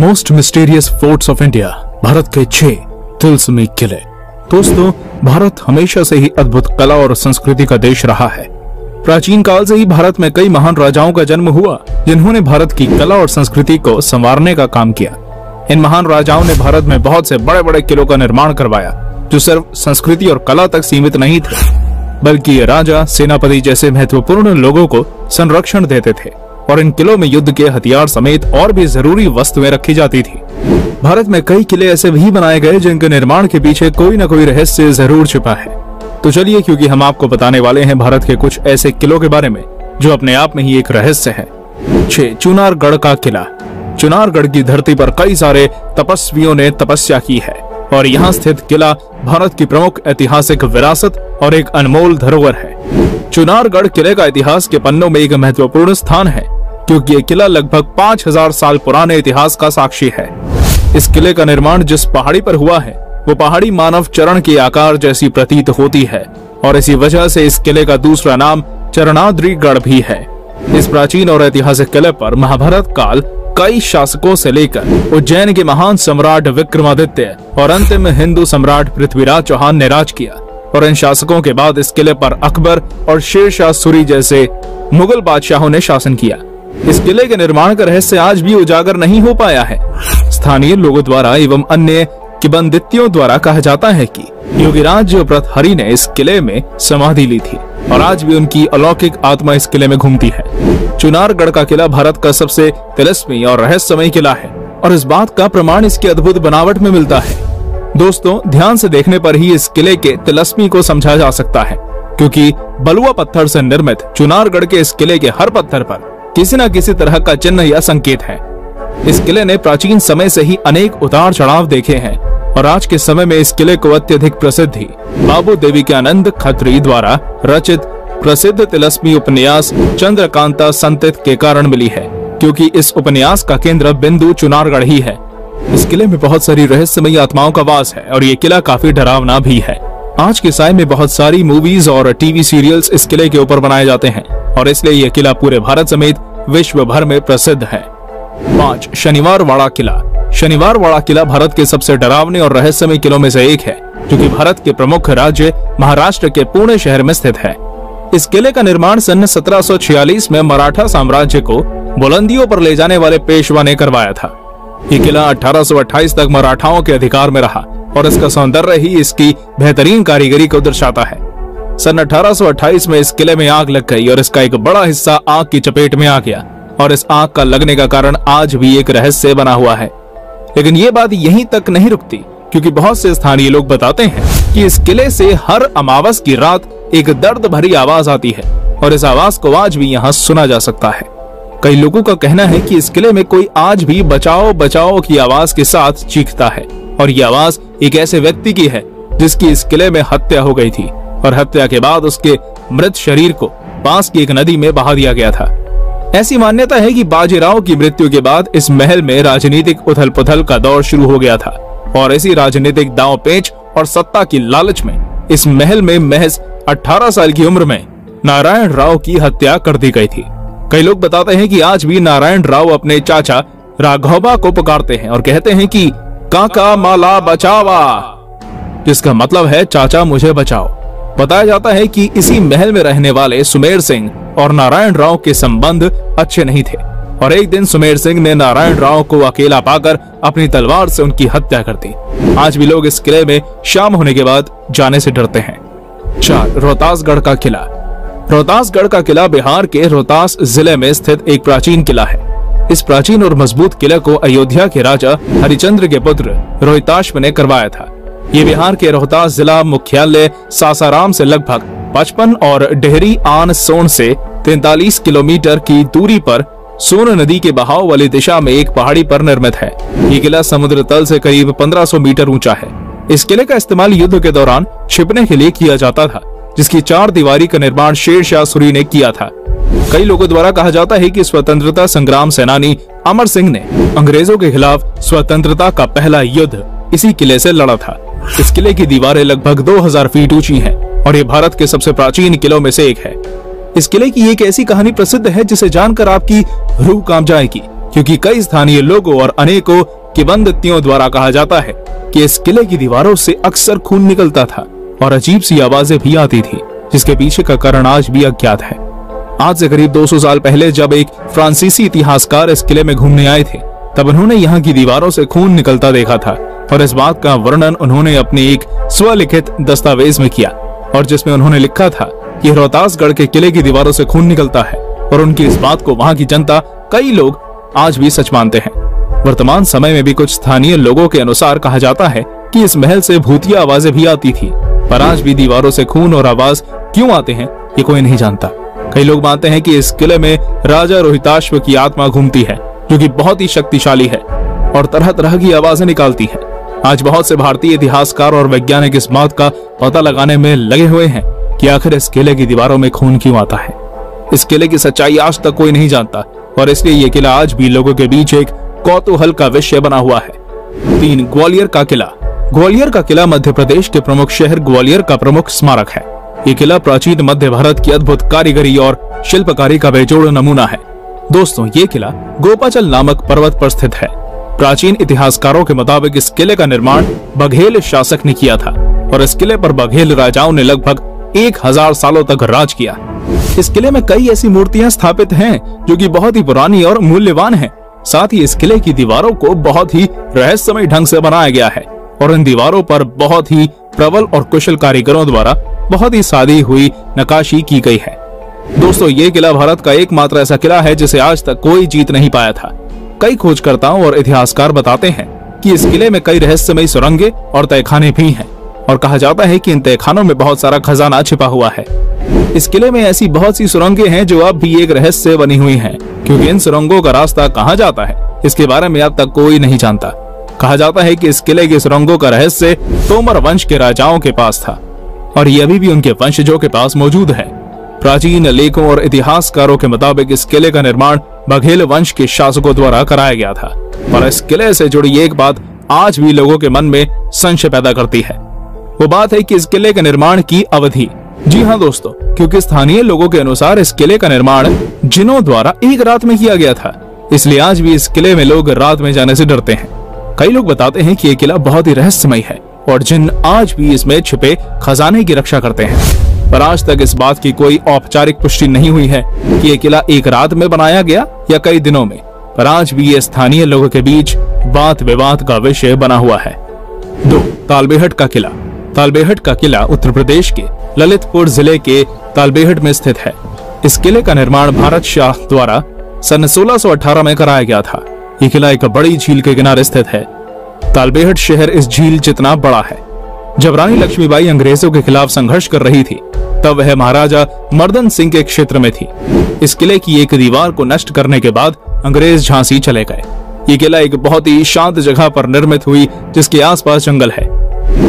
Most mysterious forts of India, Bharat के 6 तिलस्मी किले। दोस्तों, भारत हमेशा से ही अद्भुत कला और संस्कृति का देश रहा है। प्राचीन काल से ही भारत में कई महान राजाओं का जन्म हुआ, जिन्होंने भारत की कला और संस्कृति को संवारने का काम किया। इन महान राजाओं ने भारत में बहुत से बड़े बड़े किलों का निर्माण करवाया, जो सिर्फ संस्कृति और कला तक सीमित नहीं थे, बल्कि ये राजा, सेनापति जैसे महत्वपूर्ण लोगों को संरक्षण देते थे और इन किलों में युद्ध के हथियार समेत और भी जरूरी वस्तुएं रखी जाती थी। भारत में कई किले ऐसे भी बनाए गए जिनके निर्माण के पीछे कोई न कोई रहस्य जरूर छिपा है। तो चलिए, क्योंकि हम आपको बताने वाले हैं भारत के कुछ ऐसे किलों के बारे में जो अपने आप में ही एक रहस्य है। 6. चुनारगढ़ का किला। चुनारगढ़ की धरती पर कई सारे तपस्वियों ने तपस्या की है और यहाँ स्थित किला भारत की प्रमुख ऐतिहासिक विरासत और एक अनमोल धरोहर है। चुनारगढ़ किले का इतिहास के पन्नों में एक महत्वपूर्ण स्थान है, क्योंकि ये किला लगभग 5000 साल पुराने इतिहास का साक्षी है। इस किले का निर्माण जिस पहाड़ी पर हुआ है, वो पहाड़ी मानव चरण के आकार जैसी प्रतीत होती है और इसी वजह से इस किले का दूसरा नाम चरणाद्रिगढ़ भी है। इस प्राचीन और ऐतिहासिक किले पर महाभारत काल कई शासकों से लेकर उज्जैन के महान सम्राट विक्रमादित्य और अंतिम हिंदू सम्राट पृथ्वीराज चौहान ने राज किया और इन शासकों के बाद इस किले पर अकबर और शेरशाह सूरी जैसे मुगल बादशाहों ने शासन किया। इस किले के निर्माण का रहस्य आज भी उजागर नहीं हो पाया है। स्थानीय लोगों द्वारा एवं अन्य किंवदंतियों द्वारा कहा जाता है कि योगीराज प्रतापहरि ने इस किले में समाधि ली थी और आज भी उनकी अलौकिक आत्मा इस किले में घूमती है। चुनारगढ़ का किला भारत का सबसे तिलस्मी और रहस्यमय किला है और इस बात का प्रमाण इसकी अद्भुत बनावट में मिलता है। दोस्तों, ध्यान से देखने पर ही इस किले के तिलस्मी को समझा जा सकता है, क्योंकि बलुआ पत्थर से निर्मित चुनारगढ़ के इस किले के हर पत्थर पर किसी न किसी तरह का चिन्ह या संकेत है। इस किले ने प्राचीन समय से ही अनेक उतार चढ़ाव देखे हैं और आज के समय में इस किले को अत्यधिक प्रसिद्धि बाबू देविकानंद खत्री द्वारा रचित प्रसिद्ध तिलस्मी उपन्यास चंद्रकांता संतित के कारण मिली है, क्योंकि इस उपन्यास का केंद्र बिंदु चुनारगढ़ ही है। इस किले में बहुत सारी रहस्यमयी आत्माओं का वास है और ये किला काफी डरावना भी है। आज के समय में बहुत सारी मूवीज और टीवी सीरियल्स इस किले के ऊपर बनाए जाते हैं और इसलिए यह किला पूरे भारत समेत विश्व भर में प्रसिद्ध है। 5. शनिवारवाड़ा किला। शनिवारवाड़ा किला भारत के सबसे डरावने और रहस्यमय किलों में से एक है, जो कि भारत के प्रमुख राज्य महाराष्ट्र के पुणे शहर में स्थित है। इस किले का निर्माण सन 1746 में मराठा साम्राज्य को बुलंदियों पर ले जाने वाले पेशवा ने करवाया था। ये किला 1828 तक मराठाओं के अधिकार में रहा और इसका सौंदर्य ही इसकी बेहतरीन कारीगरी को दर्शाता है। सन 1828 में इस किले में आग लग गई और इसका एक बड़ा हिस्सा आग की चपेट में आ गया और इस आग का लगने का कारण आज भी एक रहस्य बना हुआ है। लेकिन ये बात यहीं तक नहीं रुकती, क्योंकि बहुत से स्थानीय लोग बताते हैं कि इस किले से हर अमावस की रात एक दर्द भरी आवाज आती है और इस आवाज को आज भी यहाँ सुना जा सकता है। कई लोगों का कहना है कि इस किले में कोई आज भी बचाओ बचाओ की आवाज के साथ चीखता है और ये आवाज एक ऐसे व्यक्ति की है जिसकी इस किले में हत्या हो गई थी और हत्या के बाद उसके मृत शरीर को पास की एक नदी में बहा दिया गया था। ऐसी मान्यता है कि बाजीराव की मृत्यु के बाद इस महल में राजनीतिक उथल पुथल का दौर शुरू हो गया था और इसी राजनीतिक दांव पेच और सत्ता की लालच में इस महल में महज 18 साल की उम्र में नारायण राव की हत्या कर दी गई थी। कई लोग बताते हैं कि आज भी नारायण राव अपने चाचा राघोबा को पुकारते हैं और कहते हैं कि काका माला बचावा, जिसका मतलब है चाचा मुझे बचाओ। बताया जाता है कि इसी महल में रहने वाले सुमेर सिंह और नारायण राव के संबंध अच्छे नहीं थे और एक दिन सुमेर सिंह ने नारायण राव को अकेला पाकर अपनी तलवार से उनकी हत्या कर दी। आज भी लोग इस किले में शाम होने के बाद जाने से डरते हैं। 4. रोहतासगढ़ का किला। रोहतासगढ़ का किला बिहार के रोहतास जिले में स्थित एक प्राचीन किला है। इस प्राचीन और मजबूत किले को अयोध्या के राजा हरिश्चंद्र के पुत्र रोहिताश्व ने करवाया था। ये बिहार के रोहतास जिला मुख्यालय सासाराम से लगभग 55 और डेहरी आन सोन से 43 किलोमीटर की दूरी पर सोन नदी के बहाव वाली दिशा में एक पहाड़ी पर निर्मित है। ये किला समुद्र तल से करीब 1500 मीटर ऊंचा है। इस किले का इस्तेमाल युद्ध के दौरान छिपने के लिए किया जाता था, जिसकी 4 दीवारी का निर्माण शेरशाह सूरी ने किया था। कई लोगों द्वारा कहा जाता है कि स्वतंत्रता संग्राम सेनानी अमर सिंह ने अंग्रेजों के खिलाफ स्वतंत्रता का पहला युद्ध इसी किले से लड़ा था। इस किले की दीवारें लगभग 2000 फीट ऊंची हैं और ये भारत के सबसे प्राचीन किलों में से एक है। इस किले की एक ऐसी कहानी प्रसिद्ध है जिसे जानकर आपकी रूह कांप जाएगी, क्योंकि कई स्थानीय लोगों और अनेकों किंवदंतियों द्वारा कहा जाता है कि इस किले की दीवारों से अक्सर खून निकलता था और अजीब सी आवाजें भी आती थी, जिसके पीछे का कारण आज भी अज्ञात है। आज से करीब 200 साल पहले जब एक फ्रांसीसी इतिहासकार इस किले में घूमने आए थे, तब उन्होंने यहाँ की दीवारों से खून निकलता देखा था और इस बात का वर्णन उन्होंने अपने एक स्वलिखित दस्तावेज में किया, और जिसमें उन्होंने लिखा था कि रोहतासगढ़ के किले की दीवारों से खून निकलता है, और उनकी इस बात को वहाँ की जनता, कई लोग आज भी सच मानते हैं। वर्तमान समय में भी कुछ स्थानीय लोगों के अनुसार कहा जाता है कि इस महल से भूतिया आवाजें भी आती थी, पर आज भी दीवारों से खून और आवाज क्यों आते हैं ये कोई नहीं जानता। कई लोग मानते हैं कि इस किले में राजा रोहिताश्व की आत्मा घूमती है, जो कि बहुत ही शक्तिशाली है और तरह तरह की आवाजें निकालती है। आज बहुत से भारतीय इतिहासकार और वैज्ञानिक इस बात का पता लगाने में लगे हुए हैं कि आखिर इस किले की दीवारों में खून क्यों आता है। इस किले की सच्चाई आज तक कोई नहीं जानता और इसलिए ये किला आज भी लोगों के बीच एक कौतूहल का विषय बना हुआ है। 3. ग्वालियर का किला। ग्वालियर का किला मध्य प्रदेश के प्रमुख शहर ग्वालियर का प्रमुख स्मारक है। ये किला प्राचीन मध्य भारत की अद्भुत कारीगरी और शिल्पकारी का बेजोड़ नमूना है। दोस्तों, ये किला गोपाचल नामक पर्वत पर स्थित है। प्राचीन इतिहासकारों के मुताबिक इस किले का निर्माण बघेल शासक ने किया था और इस किले पर बघेल राजाओं ने लगभग 1000 सालों तक राज किया। इस किले में कई ऐसी मूर्तियां स्थापित हैं जो कि बहुत ही पुरानी और मूल्यवान हैं। साथ ही इस किले की दीवारों को बहुत ही रहस्यमय ढंग से बनाया गया है और इन दीवारों पर बहुत ही प्रबल और कुशल कारीगरों द्वारा बहुत ही सादी हुई नक्काशी की गई है। दोस्तों, ये किला भारत का एकमात्र ऐसा किला है जिसे आज तक कोई जीत नहीं पाया था। कई खोजकर्ताओं और इतिहासकार बताते हैं कि इस किले में कई रहस्यमय सुरंगें और तहखाने भी हैं और कहा जाता है कि इन तहखानों में बहुत सारा खजाना छिपा हुआ है। इस किले में ऐसी बहुत सी सुरंगें हैं जो अब भी एक रहस्य बनी हुई हैं, क्योंकि इन सुरंगों का रास्ता कहाँ जाता है इसके बारे में अब तक कोई नहीं जानता। कहा जाता है कि इस किले की सुरंगों का रहस्य तोमर वंश के राजाओं के पास था और ये अभी भी उनके वंशजों के पास मौजूद है। प्राचीन लेखों और इतिहासकारों के मुताबिक इस किले का निर्माण बघेल वंश के शासकों द्वारा कराया गया था और इस किले से जुड़ी एक बात आज भी लोगों के मन में संशय पैदा करती है। वो बात है कि इस किले के निर्माण की अवधि। जी हाँ दोस्तों, क्योंकि स्थानीय लोगों के अनुसार इस किले का निर्माण जिनों द्वारा एक रात में किया गया था, इसलिए आज भी इस किले में लोग रात में जाने से डरते हैं। कई लोग बताते हैं कि ये किला बहुत ही रहस्यमय है और जिन आज भी इसमें छिपे खजाने की रक्षा करते हैं, पर आज तक इस बात की कोई औपचारिक पुष्टि नहीं हुई है कि ये किला एक रात में बनाया गया या कई दिनों में, पर आज भी ये स्थानीय लोगों के बीच बात विवाद का विषय बना हुआ है। 2. तालबेहट का किला। तालबेहट का किला उत्तर प्रदेश के ललितपुर जिले के तालबेहट में स्थित है। इस किले का निर्माण भारत शाह द्वारा सन 1618 में कराया गया था। ये किला एक बड़ी झील के किनारे स्थित है। तालबेहट शहर इस झील जितना बड़ा है। जब रानी लक्ष्मीबाई अंग्रेजों के खिलाफ संघर्ष कर रही थी, तब वह महाराजा मर्दन सिंह के क्षेत्र में थी। इस किले की एक दीवार को नष्ट करने के बाद अंग्रेज झांसी चले गए। ये किला एक बहुत ही शांत जगह पर निर्मित हुई, जिसके आसपास जंगल है।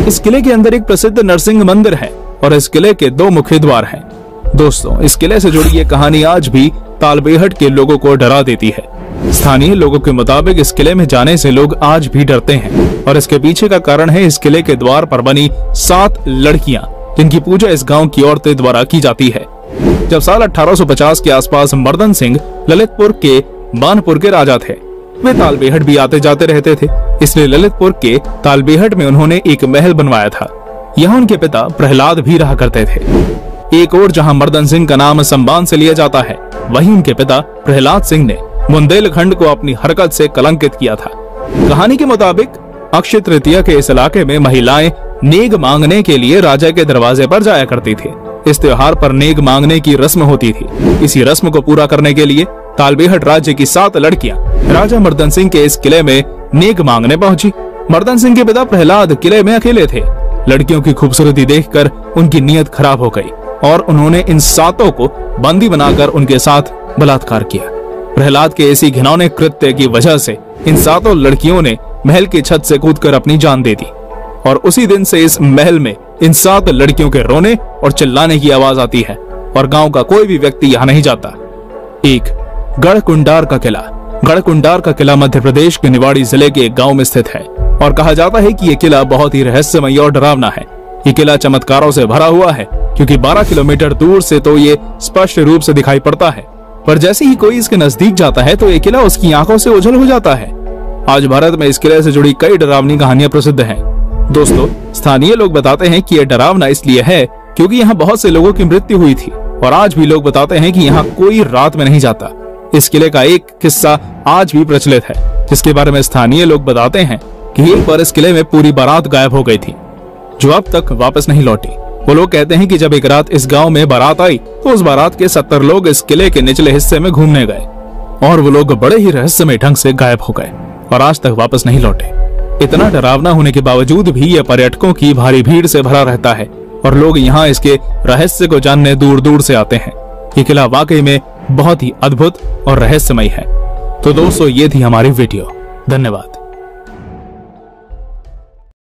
इस किले के अंदर एक प्रसिद्ध नरसिंह मंदिर है और इस किले के 2 मुख्य द्वार हैं। दोस्तों, इस किले से जुड़ी ये कहानी आज भी तालबेहट के लोगों को डरा देती है। स्थानीय लोगों के मुताबिक इस किले में जाने से लोग आज भी डरते हैं और इसके पीछे का कारण है इस किले के द्वार पर बनी 7 लड़कियां, जिनकी पूजा इस गांव की औरतें द्वारा की जाती है। जब साल 1850 के आसपास मर्दन सिंह ललितपुर के बानपुर के राजा थे। वे तालबेहट भी आते जाते रहते थे, इसलिए ललितपुर के तालबेहट में उन्होंने एक महल बनवाया था। यहाँ उनके पिता प्रहलाद भी रहा करते थे। एक और जहाँ मर्दन सिंह का नाम सम्मान से लिया जाता है, वहीं उनके पिता प्रहलाद सिंह ने बुंदेलखंड को अपनी हरकत से कलंकित किया था। कहानी के मुताबिक अक्षय तृतीया के इस इलाके में महिलाएं नेग मांगने के लिए राजा के दरवाजे पर जाया करती थी। इस त्योहार पर नेग मांगने की रस्म होती थी। इसी रस्म को पूरा करने के लिए तालबेहट राज्य की 7 लड़कियां राजा मर्दन सिंह के इस किले में नेग मांगने पहुंची। मर्दन सिंह के पिता प्रहलाद किले में अकेले थे। लड़कियों की खूबसूरती देखकर उनकी नीयत खराब हो गई और उन्होंने इन 7 को बंदी बनाकर उनके साथ बलात्कार किया। प्रहलाद के ऐसी घिनौने कृत्य की वजह से इन 7 लड़कियों ने महल की छत से कूदकर अपनी जान दे दी और उसी दिन से इस महल में इन 7 लड़कियों के रोने और चिल्लाने की आवाज आती है और गांव का कोई भी व्यक्ति यहाँ नहीं जाता। 1. गढ़कुंडार का किला। गढ़कुंडार का किला मध्य प्रदेश के निवाड़ी जिले के एक गांव में स्थित है और कहा जाता है कि यह किला बहुत ही रहस्यमय और डरावना है। ये किला चमत्कारों से भरा हुआ है, क्योंकि 12 किलोमीटर दूर से तो ये स्पष्ट रूप से दिखाई पड़ता है पर जैसे ही कोई इसके नजदीक जाता है तो ये किला उसकी आंखों से ओझल हो जाता है। आज भारत में इस किले से जुड़ी कई डरावनी कहानियां प्रसिद्ध हैं। दोस्तों, स्थानीय लोग बताते हैं कि यह डरावना इसलिए है क्योंकि यहाँ बहुत से लोगों की मृत्यु हुई थी और आज भी लोग बताते हैं कि यहाँ कोई रात में नहीं जाता। इस किले का एक किस्सा आज भी प्रचलित है, जिसके बारे में स्थानीय लोग बताते हैं कि एक बार इस किले में पूरी बारात गायब हो गई थी, जो अब तक वापस नहीं लौटी। वो लोग कहते हैं कि जब एक रात इस गांव में बारात आई तो उस बारात के 70 लोग इस किले के निचले हिस्से में घूमने गए और वो लोग बड़े ही रहस्यमय ढंग से गायब हो गए और आज तक वापस नहीं लौटे। इतना डरावना होने के बावजूद भी यह पर्यटकों की भारी भीड़ से भरा रहता है और लोग यहाँ इसके रहस्य को जानने दूर दूर से आते हैं। ये किला वाकई में बहुत ही अद्भुत और रहस्यमय है। तो दोस्तों, ये थी हमारी वीडियो। धन्यवाद।